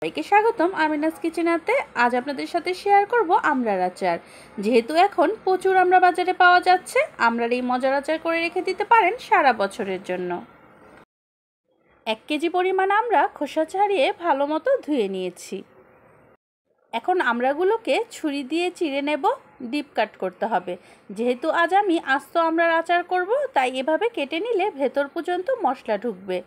সবাইকে স্বাগতম আমিনাস কিচেনাতে। আজ আপনাদের সাথে শেয়ার করব আমড়ার আচার। যেহেতু এখন প্রচুর আমড়া বাজারে পাওয়া যাচ্ছে, আমড়ার এই মজার আচার করে রেখে দিতে পারেন সারা বছরের জন্য। 1 কেজি পরিমাণ আমড়া খোসা ছাড়িয়ে ভালো মতো ধুয়ে নিয়েছি। এখন আমড়াগুলোকে ছুরি দিয়ে চিড়ে নেব। ডিপ কাট করতে হবে। যেহেতু আজ আমি আস্ত আমড়ার আচার করব, তাই এভাবে কেটে নিলে ভেতর পর্যন্ত মশলা ঢুকবে।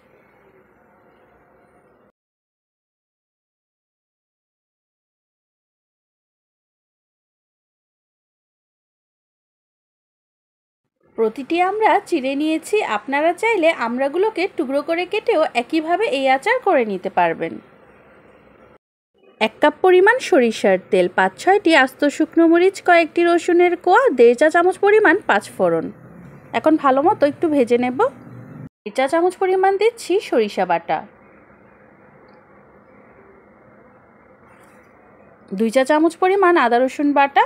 প্রতিটি আমড়া চিড়ে নিয়েছি। আপনারা চাইলে আমড়াগুলোকে টুকরো করে কেটেও একইভাবে এই আচার করে নিতে পারবেন। 1 কাপ পরিমাণ সরিষার তেল, 5-6টি আস্ত শুকনো মরিচ, কয়েকটি রসুনের কোয়া, 1.5 চা চামচ পরিমাণ পাঁচফোড়ন। এখন ভালো মতো একটু ভেজে নেব। 1 চা চামচ পরিমাণ দিচ্ছি সরিষা বাটা, 2 চা চামচ পরিমাণ আদা রসুন বাটা,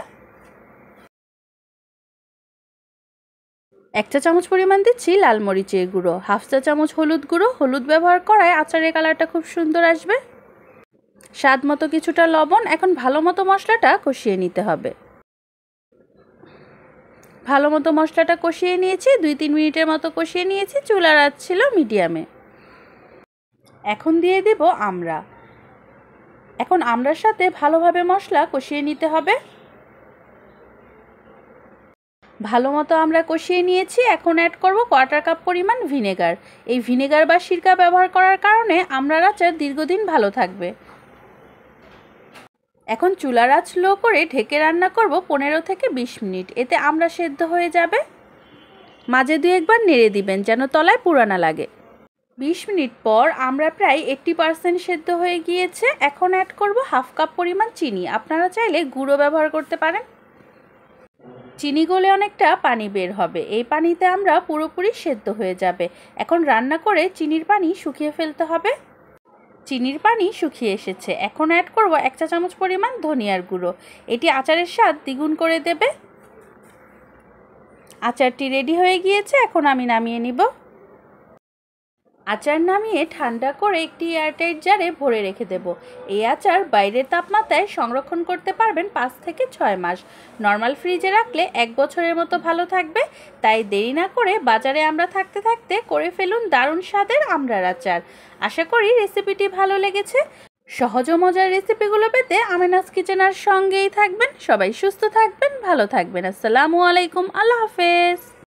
1 চা চামচ পরিমাণ দিচ্ছি লাল মরিচের গুঁড়ো, 1/2 চা চামচ হলুদ গুঁড়ো। হলুদ ব্যবহার করায় আচারের কালারটা খুব সুন্দর আসবে। স্বাদ মতো কিছুটা লবণ। এখন ভালো মতো মশলাটা কষিয়ে নিতে হবে। ভালো মতো মশলাটা কষিয়ে নিয়েছি, 2-3 মিনিটের মতো কষিয়ে নিয়েছি। চুলার আঁচ ছিল মিডিয়ামে। এখন দিয়ে দেব আমড়া। এখন আমড়ার সাথে ভালোভাবে মশলা কষিয়ে নিতে হবে। ভালো মতো আমরা কষিয়ে নিয়েছি। এখন অ্যাড করব 1/4 কাপ পরিমাণ ভিনেগার। এই ভিনেগার বা সিরকা ব্যবহার করার কারণে আমড়ার আচার দীর্ঘদিন ভালো থাকবে। এখন চুলার আঁচ লো করে ঢেকে রান্না করব 15 থেকে 20 মিনিট। এতে আমড়া সেদ্ধ হয়ে যাবে। মাঝে 2-1 বার নেড়ে দিবেন যেন তলায় পুড়া না লাগে। 20 মিনিট পর আমরা প্রায় 80% সেদ্ধ হয়ে গিয়েছে। এখন অ্যাড করব 1/2 কাপ পরিমাণ চিনি। আপনারা চাইলে গুঁড়ো ব্যবহার করতে পারেন। চিনি গলে অনেকটা পানি বের হবে। এই পানিতে আমরা পুরোপুরি সেদ্ধ হয়ে যাবে। এখন রান্না করে চিনির পানি শুকিয়ে ফেলতে হবে। চিনির পানি শুকিয়ে এসেছে। এখন অ্যাড করব 1 চা চামচ পরিমাণ ধনিয়ার গুঁড়ো। এটি আচারের স্বাদ দ্বিগুণ করে দেবে। আচারটি রেডি হয়ে গিয়েছে। এখন আমি নামিয়ে নিব। আচার নামিয়ে ঠান্ডা করে একটি এয়ারটাইট জারে ভরে রেখে দেব। এই আচার বাইরের তাপমাত্রায় সংরক্ষণ করতে পারবেন 5 থেকে 6 মাস। নর্মাল ফ্রিজে রাখলে 1 বছরের মতো ভালো থাকবে। তাই দেরি না করে বাজারে আমরা থাকতে থাকতে করে ফেলুন দারুণ স্বাদের আমড়ার আচার। আশা করি রেসিপিটি ভালো লেগেছে। সহজ ও মজার রেসিপিগুলো পেতে আমিনাস কিচেনার সঙ্গেই থাকবেন। সবাই সুস্থ থাকবেন, ভালো থাকবেন। আসসালামু আলাইকুম, আল্লাহ হাফেজ।